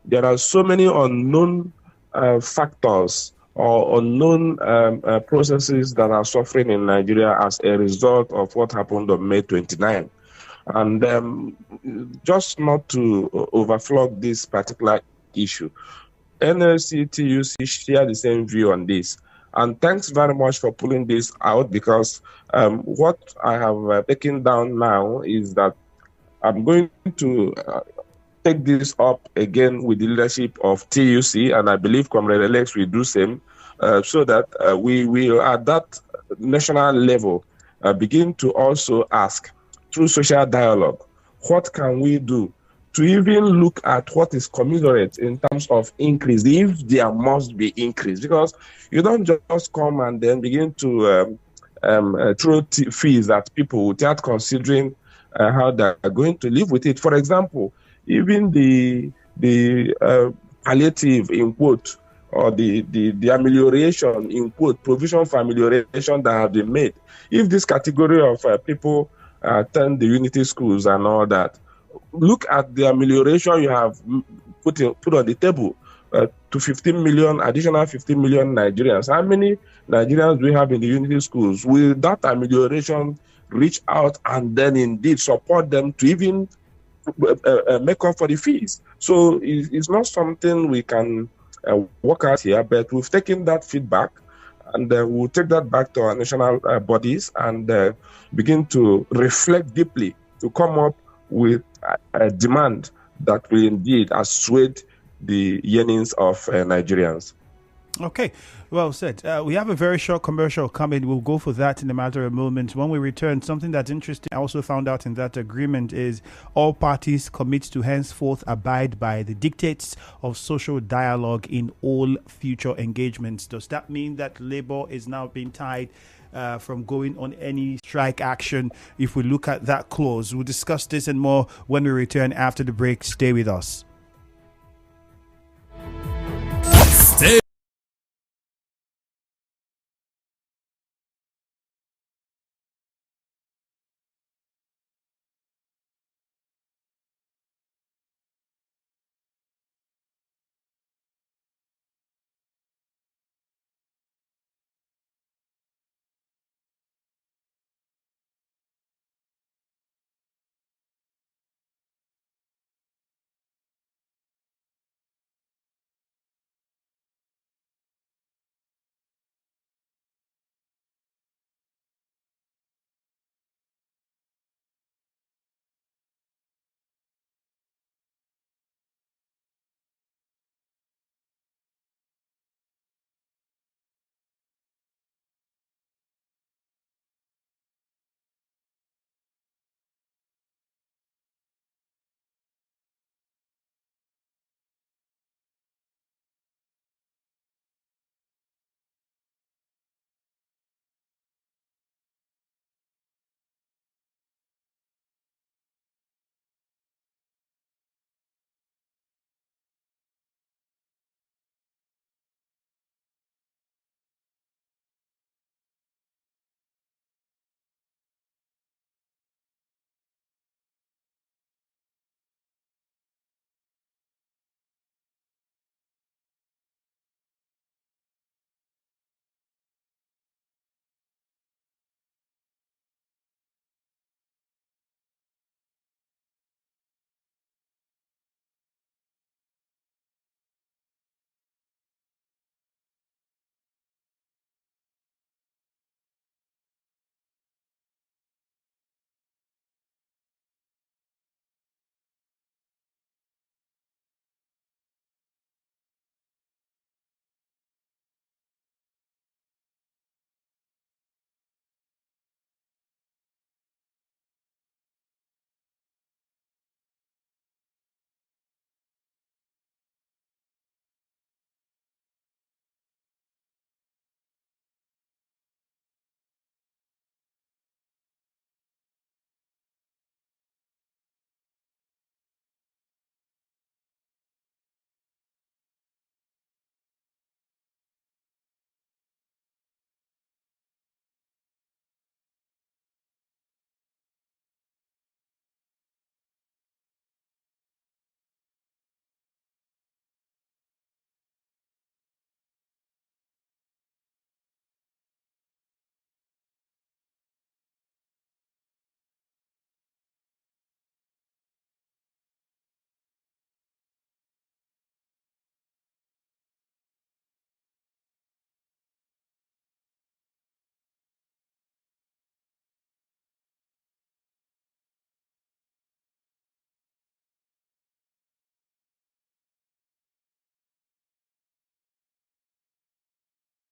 There are so many unknown factors or unknown processes that are suffering in Nigeria as a result of what happened on May 29. And just not to overflog this particular issue, NLC, TUC share the same view on this. And thanks very much for pulling this out, because what I have taken down now is that I'm going to take this up again with the leadership of TUC, and I believe Comrade Alex will do same, so that we will, at that national level, begin to also ask, through social dialogue, what can we do to even look at what is commensurate in terms of increase, if there must be increase, because you don't just come and then begin to throw fees at people without considering how they're going to live with it. For example, even the palliative in quote, or the amelioration in quote, provision for amelioration that have been made. If this category of people attend the unity schools and all that, look at the amelioration you have put on the table, to 15 million, additional 15 million Nigerians. How many Nigerians do we have in the unity schools? Will that amelioration reach out and then indeed support them to even make up for the fees? So it's not something we can work out here, but we've taken that feedback, and we'll take that back to our national bodies, and begin to reflect deeply to come up with a demand that will indeed assuage the yearnings of Nigerians. Okay, well said. We have a very short commercial coming. We'll go for that in a matter of moments. When we return, something that's interesting I also found out in that agreement is all parties commit to henceforth abide by the dictates of social dialogue in all future engagements. Does that mean that Labour is now being tied from going on any strike action? If we look at that clause, we'll discuss this and more when we return after the break. Stay with us. Stay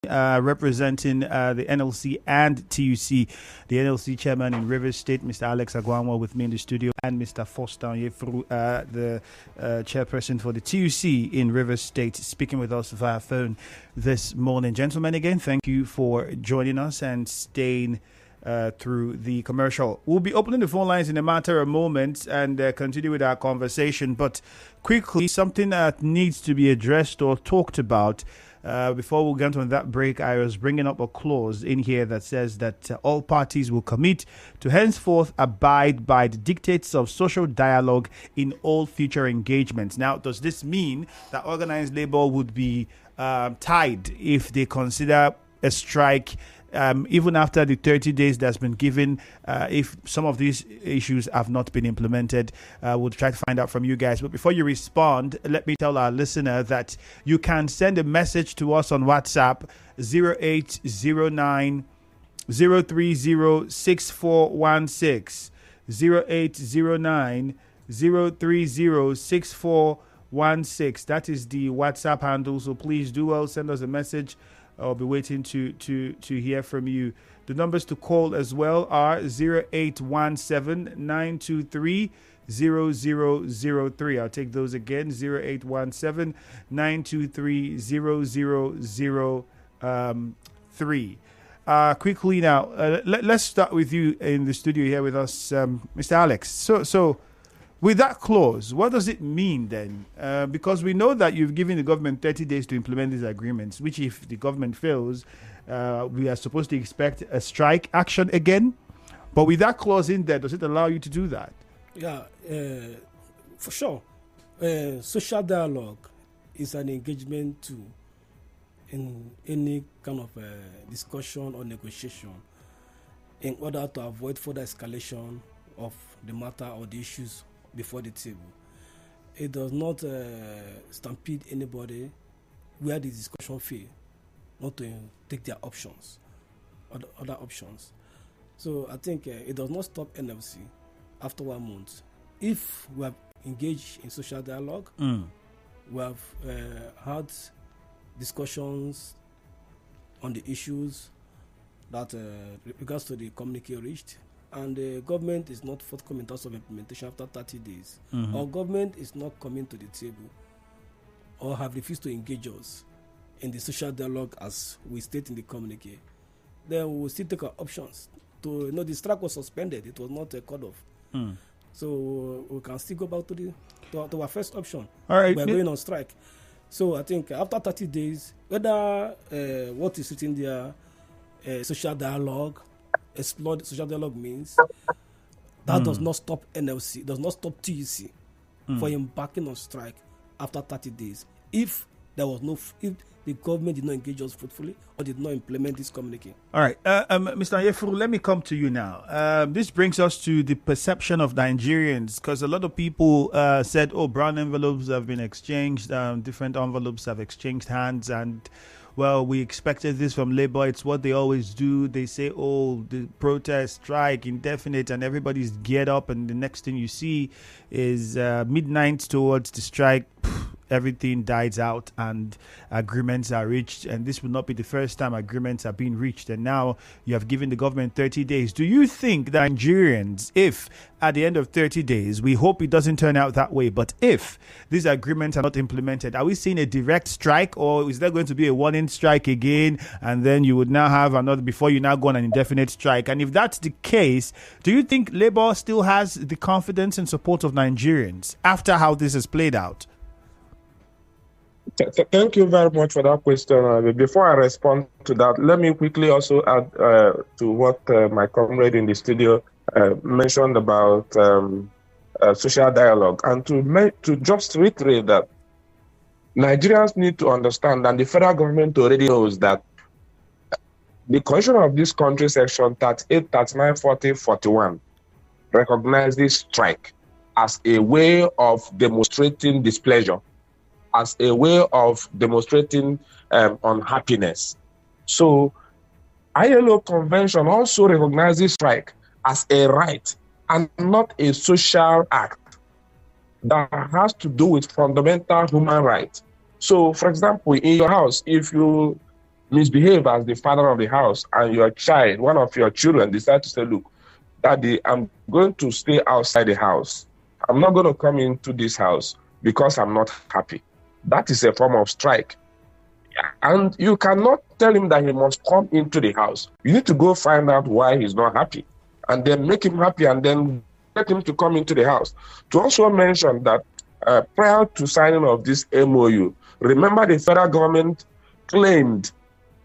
representing the NLC and TUC. The NLC chairman in Rivers State, Mr. Alex Agwanwor, with me in the studio, and Mr. Foster Onyefuru, the chairperson for the TUC in Rivers State, speaking with us via phone this morning. Gentlemen, again, thank you for joining us and staying through the commercial. We'll be opening the phone lines in a matter of moments and continue with our conversation. But quickly, something that needs to be addressed or talked about. Before we get on that break, I was bringing up a clause in here that says that all parties will commit to henceforth abide by the dictates of social dialogue in all future engagements. Now, does this mean that organized labor would be tied if they consider a strike even after the 30 days that's been given, if some of these issues have not been implemented? We'll try to find out from you guys. But before you respond, let me tell our listener that you can send a message to us on WhatsApp 0809 030 6416. 0809 030 6416. That is the WhatsApp handle. So please do well, send us a message. I'll be waiting to hear from you. The numbers to call as well are 0817 923 0003. I'll take those again, 0817 923 0003. Quickly now, let's start with you in the studio here with us, Mr. Alex. So with that clause, what does it mean then? Because we know that you've given the government 30 days to implement these agreements, which if the government fails, we are supposed to expect a strike action again. But with that clause in there, does it allow you to do that? Yeah, for sure. Social dialogue is an engagement tool in any kind of discussion or negotiation in order to avoid further escalation of the matter or the issues before the table. It does not stampede anybody where the discussion fail, not to take their options, other options. So I think it does not stop NLC after 1 month. If we have engaged in social dialogue, we have had discussions on the issues that regards to the communique reached, and the government is not forthcoming in terms of implementation after 30 days, or government is not coming to the table, or have refused to engage us in the social dialogue as we state in the communique, then we will still take our options. The strike was suspended; it was not a cut-off. So we can still go back to our first option. All right, we're going on strike. So I think after 30 days, whether what is written there, social dialogue, explored social dialogue means, that does not stop NLC, does not stop TUC for embarking on strike after 30 days. If the government did not engage us fruitfully or did not implement this communique. All right, Mr. Onyefuru, let me come to you now. This brings us to the perception of Nigerians, because a lot of people said, brown envelopes have been exchanged, different envelopes have exchanged hands, and well, we expected this from Labour. It's what they always do. They say, the protest, strike, indefinite, and everybody's geared up, and the next thing you see is midnight towards the strike. Everything dies out and agreements are reached, and this will not be the first time agreements are being reached, and now you have given the government 30 days. Do you think that Nigerians, if at the end of 30 days, we hope it doesn't turn out that way, but if these agreements are not implemented, are we seeing a direct strike, or is there going to be a warning strike again, and then you would now have another before you now go on an indefinite strike? And if that's the case, do you think Labour still has the confidence and support of Nigerians after how this has played out? Thank you very much for that question. Before I respond to that, let me quickly also add to what my comrade in the studio mentioned about social dialogue, and to just reiterate that Nigerians need to understand, and the federal government already knows, that the Constitution of this country, section 38, 39, 40, 41, recognizes strike as a way of demonstrating displeasure, as a way of demonstrating unhappiness. So ILO convention also recognizes strike as a right and not a social act that has to do with fundamental human rights. So, for example, in your house, if you misbehave as the father of the house, and your child, one of your children, decide to say, look, Daddy, I'm going to stay outside the house. I'm not going to come into this house because I'm not happy. That is a form of strike. And you cannot tell him that he must come into the house. You need to go find out why he's not happy and then make him happy and then get him to come into the house. To also mention that prior to signing of this MOU, remember the federal government claimed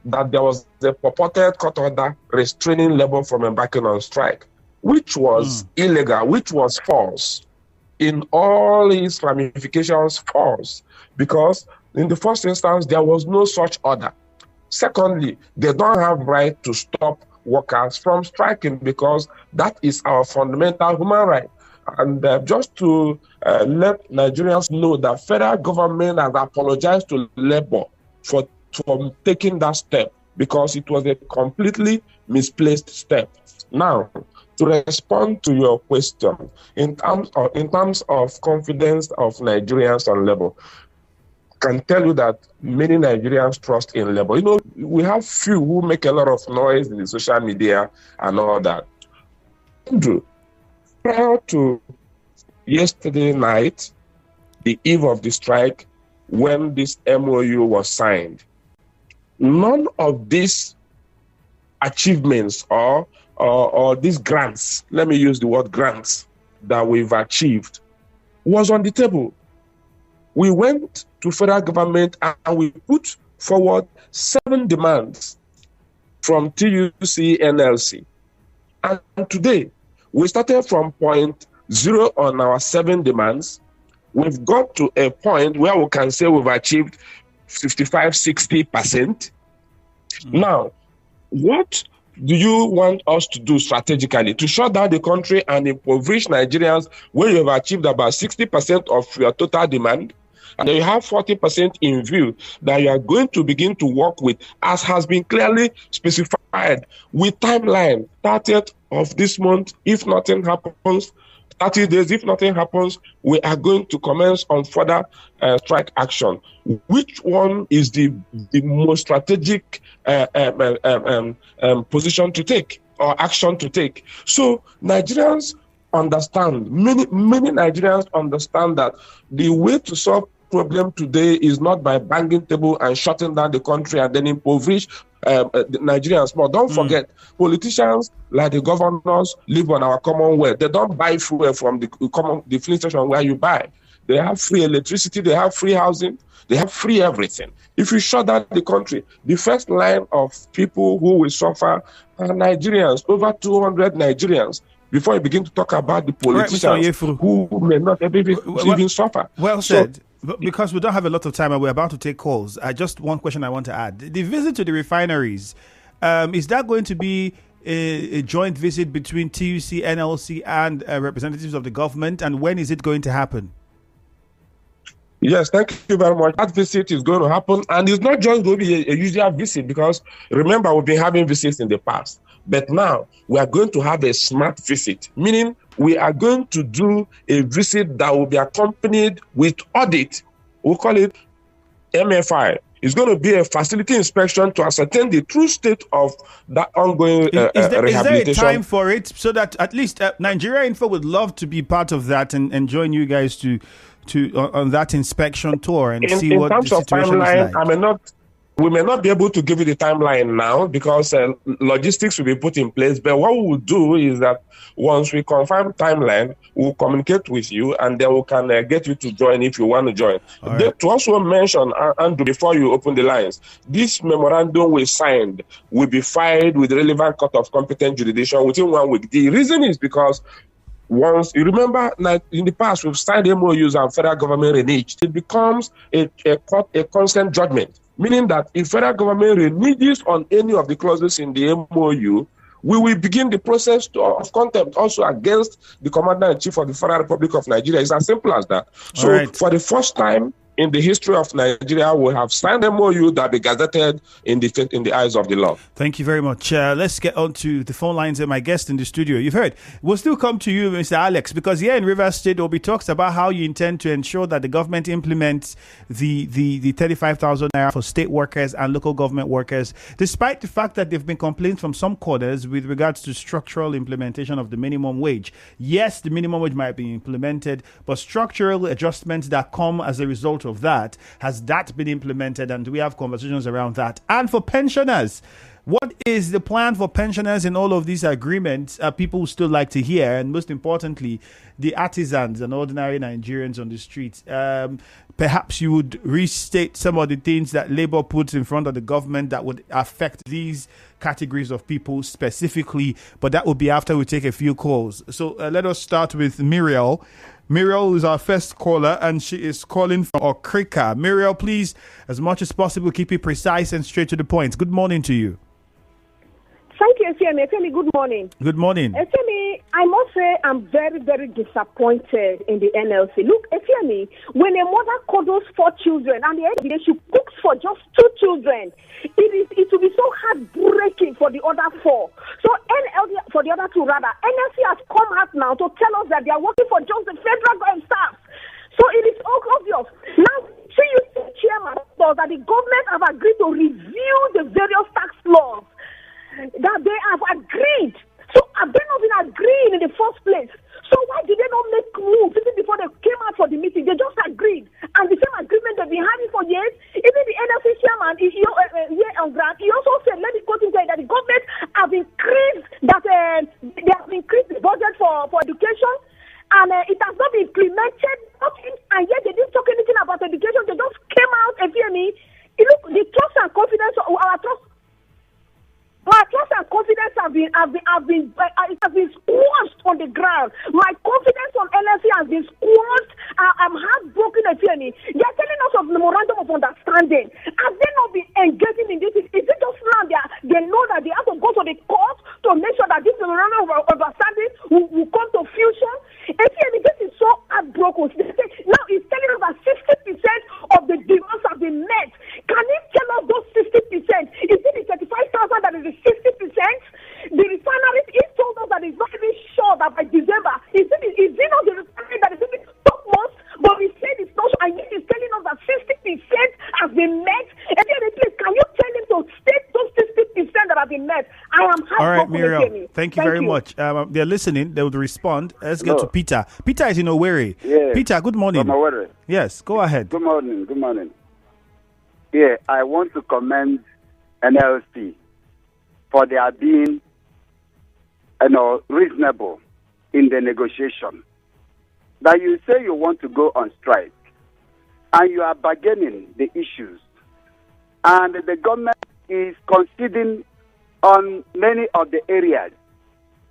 that there was a purported court order restraining labor from embarking on strike, which was illegal, which was false. In all its ramifications, false. Because in the first instance, there was no such order. Secondly, they don't have right to stop workers from striking because that is our fundamental human right. And just to let Nigerians know that federal government has apologized to labor for taking that step because it was a completely misplaced step. Now, to respond to your question, in terms of confidence of Nigerians on labor, can tell you that many Nigerians trust in labor. You know, we have few who make a lot of noise in the social media and all that. Andrew, prior to yesterday night, the eve of the strike, when this MOU was signed, none of these achievements or these grants, let me use the word grants, that we've achieved was on the table. We went to federal government and we put forward 7 demands from TUC NLC. And today, we started from point 0 on our 7 demands. We've got to a point where we can say we've achieved 55-60%. Now, what do you want us to do strategically to shut down the country and impoverish Nigerians where you have achieved about 60% of your total demand? And then you have 40% in view that you are going to begin to work with, as has been clearly specified, with timeline 30th of this month. If nothing happens, 30 days, if nothing happens, we are going to commence on further strike action. Which one is the most strategic position to take or action to take? So Nigerians understand, many Nigerians understand that the way to solve problem today is not by banging table and shutting down the country and then impoverish the Nigerians more. Don't forget, politicians like the governors live on our commonwealth. They don't buy fuel from the filling station where you buy. They have free electricity, they have free housing, they have free everything. If you shut down the country, the first line of people who will suffer are Nigerians, over 200 Nigerians, before you begin to talk about the politicians who may not even suffer. Well said. Because we don't have a lot of time and we're about to take calls, just one question I want to add. The visit to the refineries, is that going to be a joint visit between TUC, NLC, and representatives of the government? And when is it going to happen? Yes, thank you very much. That visit is going to happen. And it's not just going to be a usual visit because, remember, we've been having visits in the past. But now we are going to have a smart visit, meaning we are going to do a visit that will be accompanied with audit. We'll call it MFI. It's going to be a facility inspection to ascertain the true state of that ongoing rehabilitation. Is there a time for it so that at least Nigeria Info would love to be part of that and join you guys to on that inspection tour and see what the situation is like? We may not be able to give you the timeline now because logistics will be put in place. But what we will do is that once we confirm timeline, we'll communicate with you and then we can get you to join if you want to join. Right. To also mention, Andrew, before you open the lines, this memorandum we signed will be filed with the relevant court of competent jurisdiction within 1 week. The reason is because once you remember, like in the past, we've signed MOUs and federal government reneged. It becomes a consent judgment. Meaning that if federal government reneges on any of the clauses in the MOU, we will begin the process of contempt also against the Commander-in-Chief of the Federal Republic of Nigeria. It's as simple as that. So for the first time in the history of Nigeria will have signed MOU that be gazetted in the eyes of the law. Thank you very much. Let's get on to the phone lines and my guest in the studio. You've heard. We'll still come to you, Mr. Alex, because here in Rivers State, Obi talks about how you intend to ensure that the government implements the 35,000 naira for state workers and local government workers, despite the fact that there have been complaints from some corners with regards to structural implementation of the minimum wage. Yes, the minimum wage might be implemented, but structural adjustments that come as a result of that, has that been implemented? And we have conversations around that. And for pensioners, what is the plan for pensioners in all of these agreements? People would still like to hear, and most importantly, the artisans and ordinary Nigerians on the streets. Perhaps you would restate some of the things that Labour puts in front of the government that would affect these categories of people specifically, but that will be after we take a few calls. So let us start with Muriel. Muriel is our first caller, and she is calling from Okrika. Muriel, please, as much as possible, keep it precise and straight to the point. Good morning to you. Thank you, Efemi. Efemi, good morning. Good morning. Efemi, I must say I'm very, very disappointed in the NLC. Look, Efemi, when a mother cuddles 4 children and the end of the day she cooks for just 2 children, it will be so heartbreaking for the other 4. So for the other 2 rather, NLC has come out now to tell us that they are working for just the federal government staff. So it is all obvious. Now, chairman says that the government have agreed to review the various tax laws that they have agreed. So have they not been agreeing in the first place? So why did they not make moves even before they came out for the meeting? They just agreed. And the same agreement they've been having for years. Even the NLC chairman, here on ground, he also said, let me quote him, that the government have increased they have increased the budget for education. And it has not been implemented, nothing, and yet they didn't talk anything about education. They just came out and hear me. Look, the trust and confidence of our trust and confidence it has been squashed on the ground. My confidence on LSE has been squashed. I'm heartbroken at me. They are telling us of memorandum of understanding. Have they not been engaging in this? Is it just now they know that they have to go to the court to make sure that this memorandum of understanding will come to fusion? This is so heartbroken. Now it's telling us that 60% of the demands have been met. Can you tell us those 60%? Is it the 35,000 that is the 60%? The refinery is told us that it's not even sure that by December, is it not the refinery that is in the top most? But we said it's not sure, and yet it's telling us that 60% has been met. And then please, can you tell him to state those 60% that have been met? I am happy. All right, Muriel. Thank you very much. They're listening. They would respond. Let's get to Peter. Peter is in Owerri. Yeah. Peter, good morning. From Owerri. Yes, go ahead. Good morning. Good morning. Yeah, I want to commend NLC for their being, reasonable in the negotiation. That you say you want to go on strike, and you are bargaining the issues, and the government is conceding on many of the areas.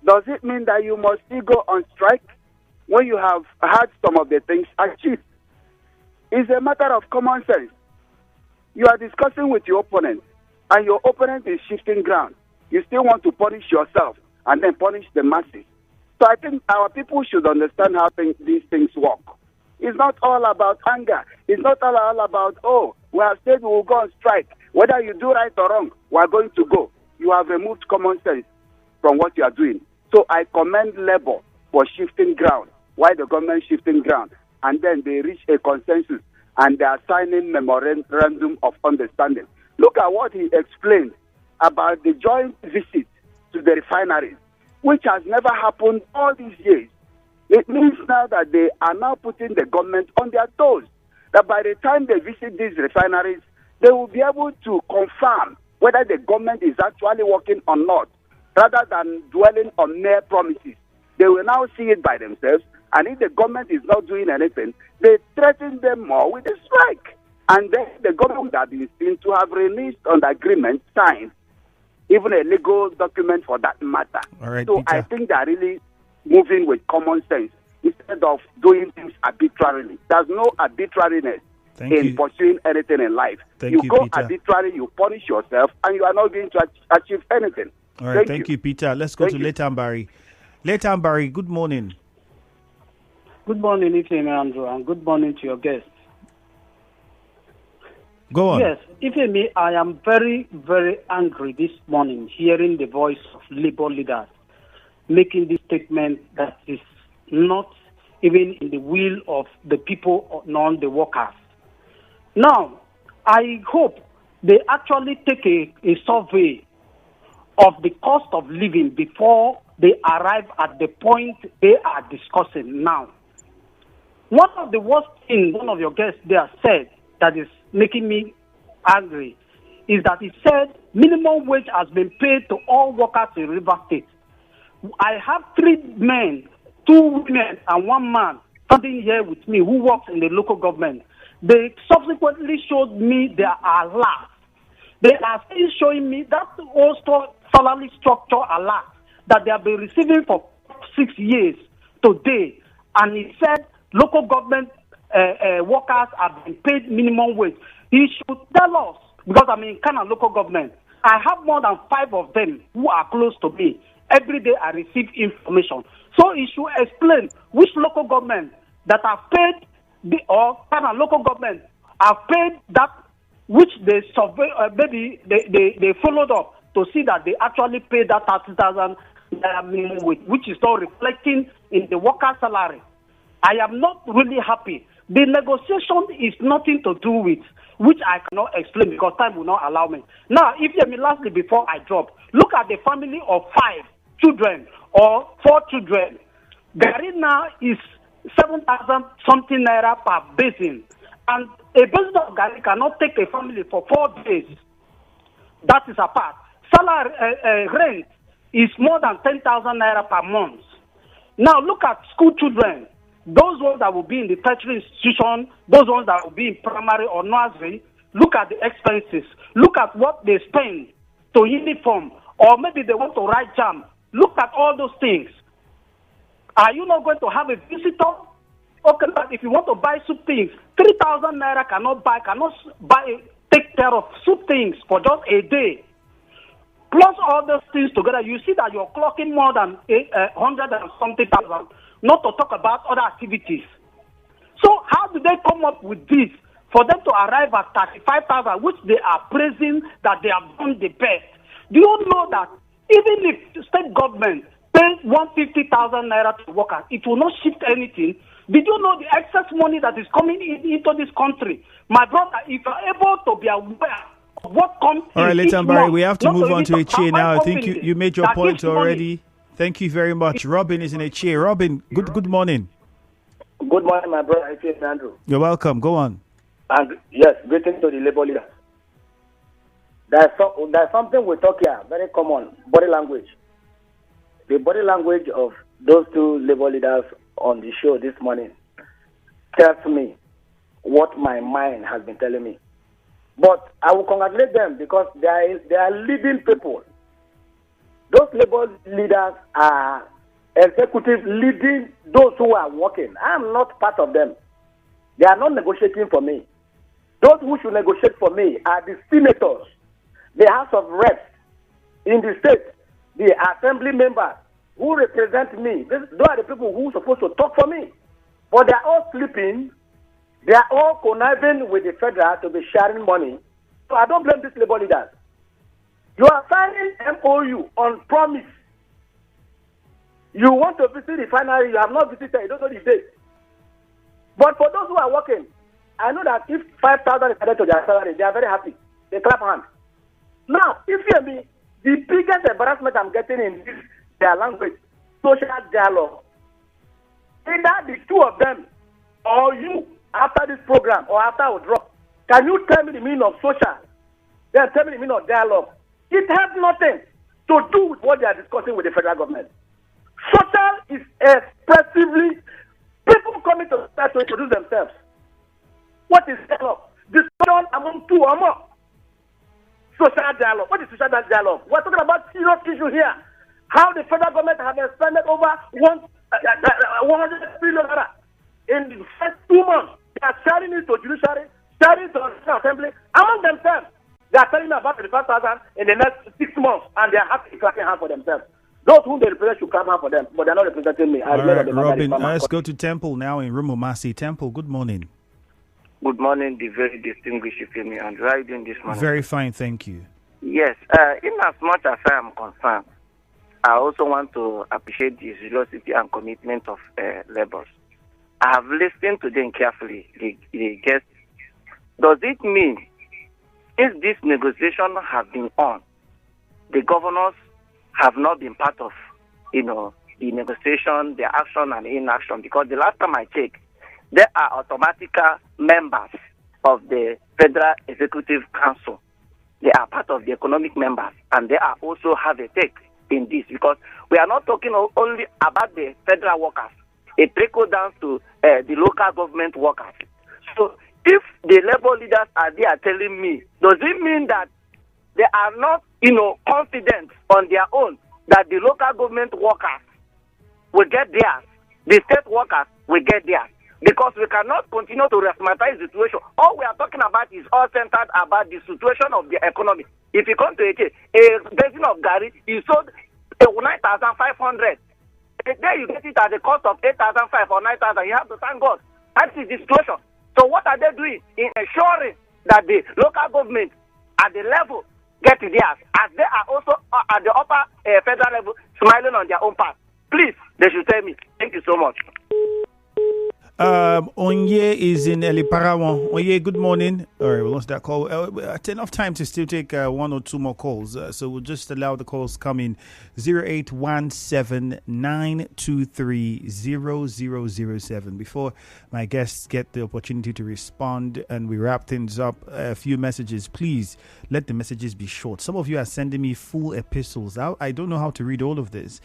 Does it mean that you must still go on strike when you have had some of the things achieved? It's a matter of common sense. You are discussing with your opponent, and your opponent is shifting ground. You still want to punish yourself and then punish the masses. So I think our people should understand how these things work. It's not all about anger. It's not all about, we have said we will go on strike. Whether you do right or wrong, we are going to go. You have removed common sense from what you are doing. So I commend Labour for shifting ground, while the government shifting ground. And then they reach a consensus, and they are signing memorandum of understanding. Look at what he explained about the joint visit to the refineries, which has never happened all these years. It means now that they are now putting the government on their toes, that by the time they visit these refineries, they will be able to confirm whether the government is actually working or not, rather than dwelling on mere promises. They will now see it by themselves, and if the government is not doing anything, they threaten them more with a strike. And then the government would have been seen to have released on the agreement signed, even a legal document for that matter. All right, so Peter. I think they are really moving with common sense instead of doing things arbitrarily. There's no arbitrariness in pursuing anything in life. You go Peter. arbitrarily, you punish yourself, and you are not going to achieve anything. All right, thank you, Peter. Let's go to Leighton Barry. Leighton Barry, good morning. Good morning, Ifeanyi Andrew, and good morning to your guests. Go on. Yes, even me, I am very, very angry this morning hearing the voice of labor leaders making this statement that is not even in the will of the people, nor the workers. Now, I hope they actually take a survey of the cost of living before they arrive at the point they are discussing now. One of the worst things one of your guests there said that is making me angry is that he said minimum wage has been paid to all workers in River State. I have 3 men, 2 women, and 1 man standing here with me who works in the local government. They subsequently showed me their alert. They are still showing me that also salary structure alert that they have been receiving for 6 years today. And he said local government workers have been paid minimum wage. He should tell us, because I'm in Ghana local government, I have more than 5 of them who are close to me. Every day I receive information. So he should explain which local government that have paid, or Ghana local government have paid that which they survey, maybe they followed up to see that they actually paid that 30,000 minimum wage, which is not reflecting in the worker salary. I am not really happy. The negotiation is nothing to do with, which I cannot explain because time will not allow me. Now, if you lastly, before I drop, look at the family of 5 children or 4 children. Gari now is 7,000 something naira per basin. And a basin of Gari cannot take a family for 4 days. That is apart. Salary rent is more than 10,000 naira per month. Now look at school children. Those ones that will be in the tertiary institution, those ones that will be in primary or nursery, look at the expenses. Look at what they spend to uniform, or maybe they want to write jam. Look at all those things. Are you not going to have a visitor? Okay, but if you want to buy soup things, 3,000 naira cannot buy, take care of soup things for just a day. Plus all those things together, you see that you're clocking more than 100 and something thousand, not to talk about other activities. So how do they come up with this for them to arrive at 35,000, which they are praising that they have done the best? Do you know that even if the state government pays 150,000 naira to workers, it will not shift anything? Did you know the excess money that is coming into this country? My brother, if you're able to be aware of what comes all right, Leighton Barry, we have to move on to a chair now. I think you made your point already. Money. Thank you very much. Robin is in a chair. Robin, good morning. Good morning, my brother. It's Andrew. You're welcome. Go on. And yes, greetings to the labor leaders. There's something we talk here, very common, body language. The body language of those 2 labor leaders on the show this morning tells me what my mind has been telling me. But I will congratulate them because they are leading people. Those labor leaders are executive leading those who are working. I am not part of them. They are not negotiating for me. Those who should negotiate for me are the senators, the House of Reps in the state, the assembly members who represent me. Those are the people who are supposed to talk for me. But they are all sleeping. They are all conniving with the federal to be sharing money. So I don't blame these labor leaders. You are signing MOU on promise. You want to visit the refinery, you have not visited, you don't know the date. But for those who are working, I know that if 5,000 is added to their salary, they are very happy. They clap hands. Now, if you hear me, the biggest embarrassment I'm getting in this their language, social dialogue. Either the 2 of them or you, after this program or after I will drop, can you tell me the meaning of social? Then tell me the meaning of dialogue. It has nothing to do with what they are discussing with the federal government. Social is expressively people coming to start to introduce themselves. What is dialogue? Discussion among 2 or more. Social dialogue. What is social dialogue? We're talking about serious issue here. How the federal government has expended over 100 billion in the first 2 months. They are sharing it to judiciary, sharing it to the assembly among themselves. They are telling me about 35,000 in the next 6 months, and they are happy clapping hands for themselves. Those whom they represent should clap hands for them, but they are not representing me. All right, Robin, let's go to Temple now in Rumumasi. Temple, good morning. Good morning, the very distinguished Ifemi, and how are you doing this morning? Very fine, thank you. Yes, in as much as I am concerned, I also want to appreciate the generosity and commitment of laborers. I have listened to them carefully. The guests. Does it mean if this negotiation has been on, the governors have not been part of, the negotiation, the action and inaction? Because the last time I checked, they are automatic members of the Federal Executive Council. They are part of the economic members, and they are also have a take in this, because we are not talking only about the federal workers. It trickles down to the local government workers. So if the labor leaders are there telling me, does it mean that they are not, confident on their own that the local government workers will get theirs, the state workers will get theirs? Because we cannot continue to rationalize the situation. All we are talking about is all centered about the situation of the economy. If you come to a basin of Gary, you sold 9,500. There you get it at the cost of 8,500 or 9,000. You have to thank God. That is the situation. So what are they doing in ensuring that the local government at the level get theirs, as they are also at the upper federal level smiling on their own part? Please, they should tell me. Thank you so much. Onye is in Eliparawan. Onye, good morning. All right, we lost that call. Enough time to still take one or two more calls. So we'll just allow the calls come in. 0817-923-0007. Before my guests get the opportunity to respond and we wrap things up, a few messages. Please let the messages be short. Some of you are sending me full epistles. I don't know how to read all of this.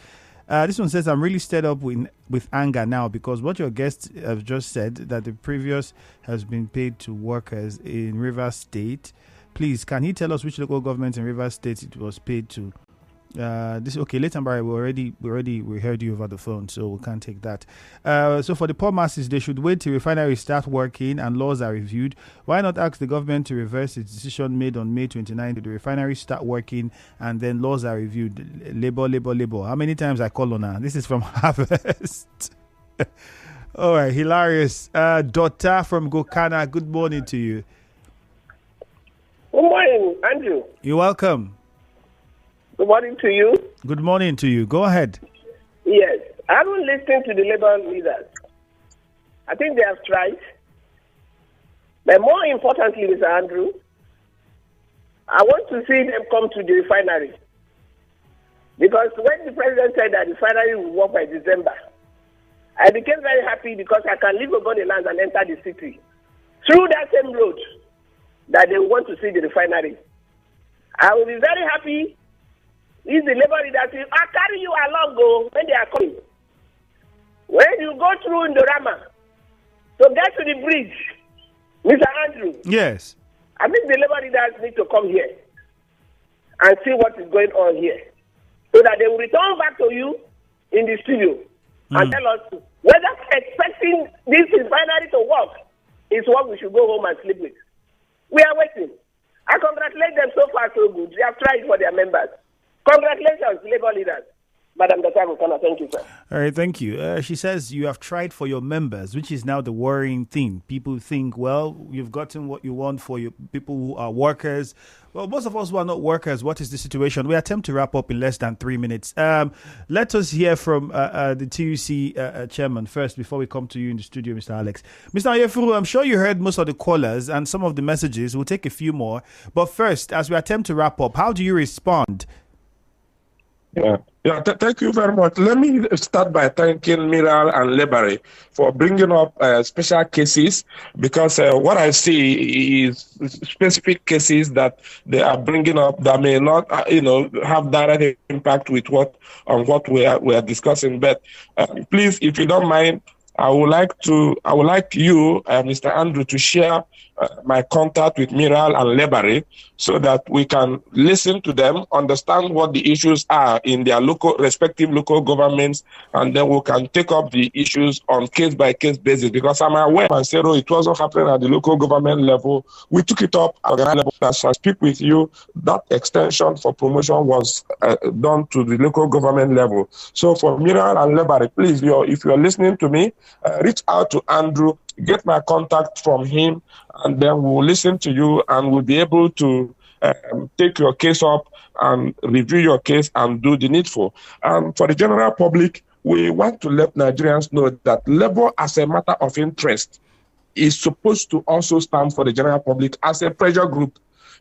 This one says, I'm really stirred up with anger now because what your guests have just said, that the previous has been paid to workers in Rivers State. Please, can he tell us which local government in Rivers State it was paid to? Leighton we heard you over the phone, so we can't take that. So for the poor masses, they should wait till refineries start working and laws are reviewed. Why not ask the government to reverse its decision made on May 29th to the refineries start working and then laws are reviewed? Labor. How many times I call on her? This is from Harvest. All right, hilarious. Dota from Gokana, good morning to you. Good morning, Andrew. You're welcome. Good morning to you. Good morning to you. Go ahead. Yes, I haven't listened to the labor leaders. I think they have tried. But more importantly, Mr. Andrew, I want to see them come to the refinery. Because when the president said that the refinery will work by December, I became very happy because I can leave Ogoni land and enter the city through that same road that they want to see the refinery. I will be very happy if the labor leaders will carry you along when they are coming. When you go through Indorama, to get to the bridge, Mr. Andrew. Yes. I think the labor leaders need to come here and see what is going on here, so that they will return back to you in the studio and tell us whether expecting this refinery to work is what we should go home and sleep with. We are waiting. I congratulate them so far so good. They have tried for their members. Congratulations, labor leaders. Madam Dr. Thank you, sir. All right, thank you. She says you have tried for your members, which is now the worrying thing. People think, well, you've gotten what you want for your people who are workers. Well, most of us who are not workers, what is the situation? We attempt to wrap up in less than 3 minutes. Let us hear from the TUC chairman first before we come to you in the studio, Mr. Alex. Mr. Onyefuru, I'm sure you heard most of the callers and some of the messages. We'll take a few more. But first, as we attempt to wrap up, how do you respond? Thank you very much. Let me start by thanking Miral and Lebare for bringing up special cases, because what I see is specific cases that they are bringing up that may not, have direct impact with what we are discussing. But please, if you don't mind, I would like you, Mr. Andrew, to share my contact with Miral and Lebare so that we can listen to them, understand what the issues are in their respective local governments, and then we can take up the issues on case-by-case basis. Because I'm aware, Mancero, it wasn't happening at the local government level. We took it up at the level. As I speak with you, that extension for promotion was done to the local government level. So for Miral and Lebare, please, if you're listening to me, reach out to Andrew get my contact from him, and then we'll listen to you and we'll be able to take your case up and review your case and do the needful. And for the general public, we want to let Nigerians know that labor as a matter of interest is supposed to also stand for the general public as a pressure group,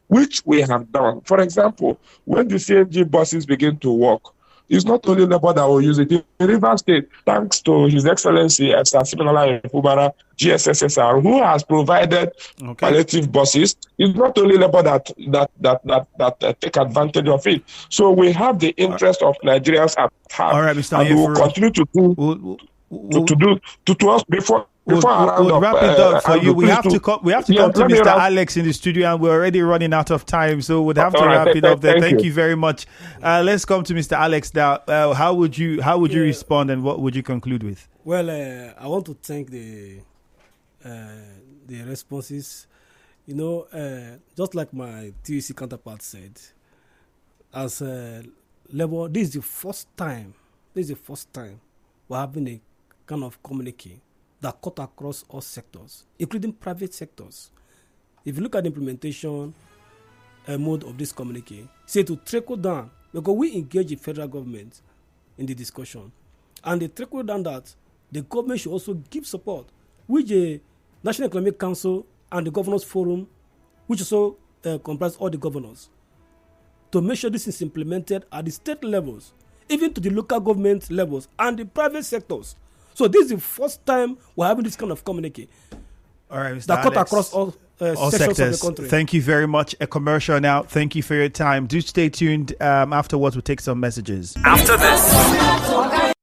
which we have done. For example, when the CNG buses begin to work, it's not only labor that will use it. In Rivers State, thanks to His Excellency Esther Siminala Ifubara, GSSSR, who has provided palliative buses, it's not only labor that take advantage of it. So we have the interest of Nigerians at heart. All right, Mr. And we will continue to do to us before. We'll wrap it up for you. We have to come to Mr. Alex in the studio, and we're already running out of time, so we'd have to wrap it up there. Thank you very much. Let's come to Mr. Alex now. How would you respond, and what would you conclude with? Well, I want to thank the responses. Just like my TUC counterpart said, as Labour, this is the first time we're having a kind of communique that cut across all sectors, including private sectors. If you look at the implementation mode of this communique, say to trickle down, because we engage the federal government in the discussion, and they trickle down that the government should also give support, which the National Economic Council and the Governors Forum, which also comprises all the governors, to make sure this is implemented at the state levels, even to the local government levels and the private sectors. So this is the first time we're having this kind of communique. All right, Mr. that cut Alex, across all sectors of the country. Thank you very much. A commercial now. Thank you for your time. Do stay tuned. Afterwards, we'll take some messages. After this.